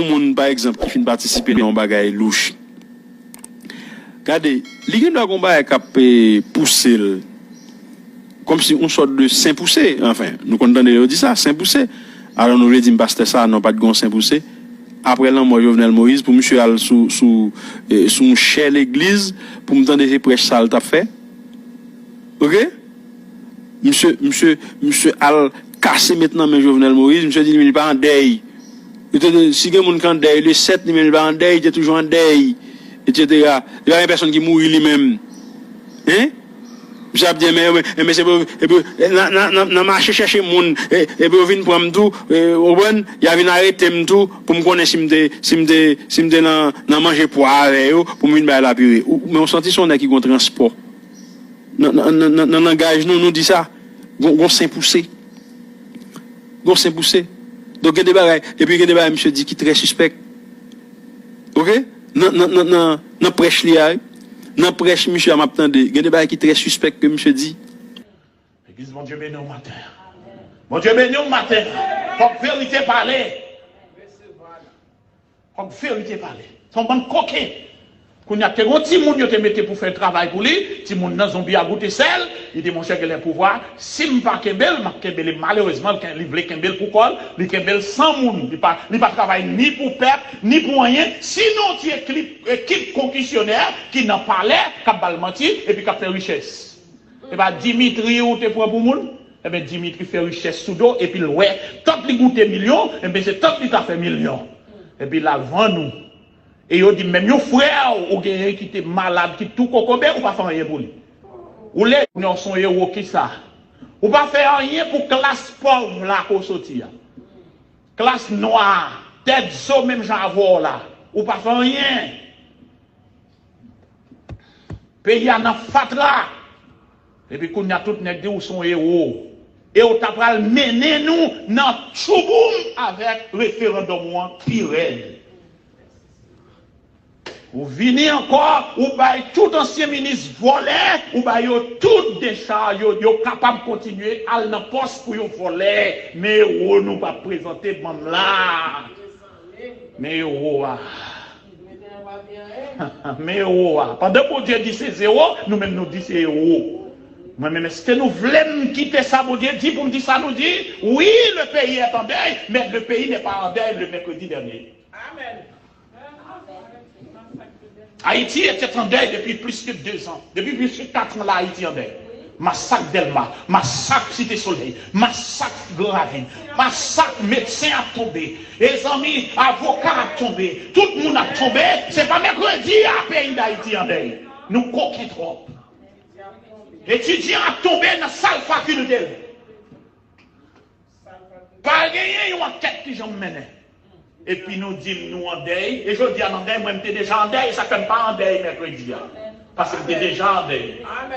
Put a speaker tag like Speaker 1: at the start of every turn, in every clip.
Speaker 1: monde par exemple qui finit participer dans un bagage louche. Regardez, les doit combat qui pousser comme si on sorte de saint poussé, enfin, nous condamnons dit ça, saint poussé. Alors nous lui dit pasteur ça non pas de gon saint poussé. Après là moi Jovenel Moïse pour monsieur al sous chère l'église pour me tendre des prêches ça t'a fait. OK? Monsieur al casser maintenant mais Jovenel Moïse, monsieur dit il pas en deuil. Si quelqu'un est en deuil, le 7 il n'est pas en deuil, il est toujours en deuil, etc. Il y a une personne qui mourit lui-même. Hein? Je dis, mais c'est pour, dans marché chercher monde, et pour venir prendre tout, au bon, il y a venu arrêter tout, pour me connaître si m'de dans manger poire avec eux, pour me venir la purée. Mais on sentit son qui gon transport. Dans langage, nous dit ça. Gon saint poussé. Gon saint poussé. Donc, il y a des bagailles, et puis il y a des bagailles, monsieur dit, qui très suspect. Ok? Dans prêche lié, dans prêche, monsieur, m'a entendu, il y a des bagailles qui très suspect que monsieur dit.
Speaker 2: Église, mon Dieu, bénis au matin. Mon Dieu, bénis au matin. Faut que vérité parler. Faut que vérité parler. Son bon coquin. Quand il y a un petit monde qui te mette pour faire travail pour lui, petit monde dans zombie à goûter sel, il dit mon cher que les pouvoirs, si je ne pas Kembel, malheureusement, il veut Kembel pour quoi? Il Kembel sans monde, il pas travailler ni pour peuple, ni pour rien. Sinon, tu es équipe concussionnaire qui n'en parlait, qui a menti et puis qui a fait richesse. Et bien, Dimitri, ou te prend pour monde? Eh bien, Dimitri fait richesse sous dos, et puis ouais, tant qu'il goûte millions, et bien c'est tant qu'il a fait millions. Et puis là, vend nous. Et il dit, même yon frère, ou quelqu'un qui était malade, qui tout cocobé, ou pas faire rien pour lui. Ou les, nous sont héros qui ça. Ou pas faire rien pour classe pauvre là, qu'on sortit. Classe noire, tête so, même j'en avoir là. Ou pas faire rien. Pays en a fatra. Et puis, qu'on y a tout nèg de ou son héros. Et on t'a pral mener nous dans Tchouboum avec référendum Pirel. Ou venez encore, ou bail tout ancien ministre volé, ou bail tout décharge, yo capable de continuer à la poste pour yo voler, mais on nous pas présenter bande là. Mais mais pendant que Dieu dit c'est zéro, nous-mêmes nous dit c'est zéro. Moi-même, est-ce que nous voulons quitter ça, mon Dieu dit pour me dire ça, nous dit, oui, le pays est en deuil, mais le pays n'est pas en deuil le mercredi dernier. Amen. Haïti était en deuil depuis plus que 2 ans. Depuis plus que 4 ans, là, Haïti en deuil. Massacre Delma, massacre Cité Soleil, massacre Gravine, massacre médecin a tombé, les amis avocats a tombé, tout le monde a tombé. C'est pas mercredi à pays d'Haïti en deuil. Nous coquons trop. Étudiants a tombé dans la salle faculté. Pas gagné une enquête qui j'en menais. Et puis nous disons nous en deuil. Et je dis en deuil, moi j'étais déjà en deuil, ça ne fait pas en deuil mercredi. Parce que j'étais déjà en deuil.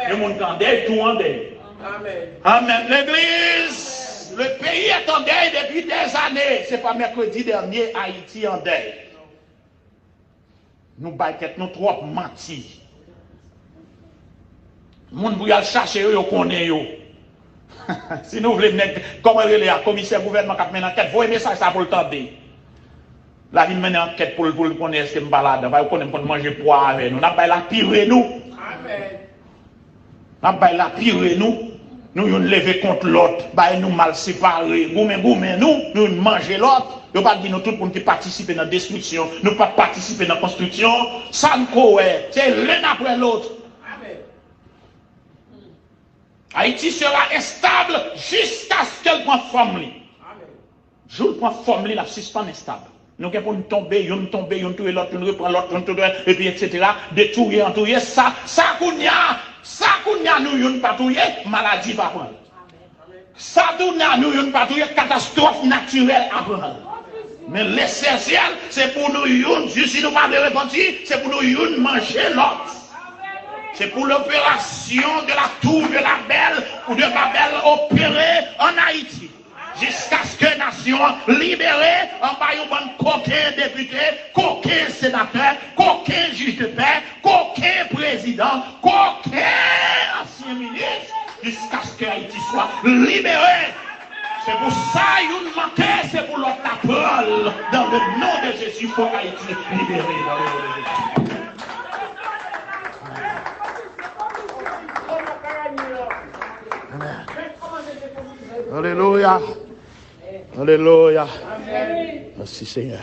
Speaker 2: Le monde en deuil, tout en deuil. Amen. Amen. L'église, le pays est en deuil depuis des années. Ce n'est pas mercredi dernier, Haïti en deuil. Nous baguettes, nous trop menti. Le monde vous y chercher, vous connaissez. Si nous voulons, comment il y a commissaire gouvernement qui a mené enquête, vous aimez ça pour le temps. La vie mène enquête pour le connaître ce que je balade. Vous connaissez pour manger poire avec nous. Nous avons la pire nous. Nous avons la pire nous. Nous nous lever contre l'autre. Nous mal séparés. Nous manger l'autre. Nous ne pas dire nous tout pour participer dans la destruction. Nous ne pas participer dans la construction. Ça nous c'est l'un après l'autre. Haïti sera instable jusqu'à ce qu'elle prenne forme. Je prends forme, la suspend instable. Nous avons nous tomber, nous tomber, nous tuer l'autre, nous reprendre l'autre, et puis etc. Détruire, entourer, ça qu'on y a, nous pas touyer, maladie pas prendre. Ça qu'on y a, nous pas touyer, catastrophe naturelle à prendre. Mais l'essentiel, c'est pour nous, si nous pas de repentir, c'est pour nous manger l'autre. C'est pour l'opération de la tour de la Belle ou de Babel opérée en Haïti. Jusqu'à ce que la nation libérée, en bas, coquin député, coquin sénateur, coquin juge de paix, coquin président, coquin ancien ministre, jusqu'à ce que Haïti soit libéré. C'est pour ça qu'il manquait, c'est pour l'autre la parole. Dans le nom de Jésus, pour Haïti libéré. Dans le nom de Jésus. Alléluia. Alléluia. Merci Seigneur.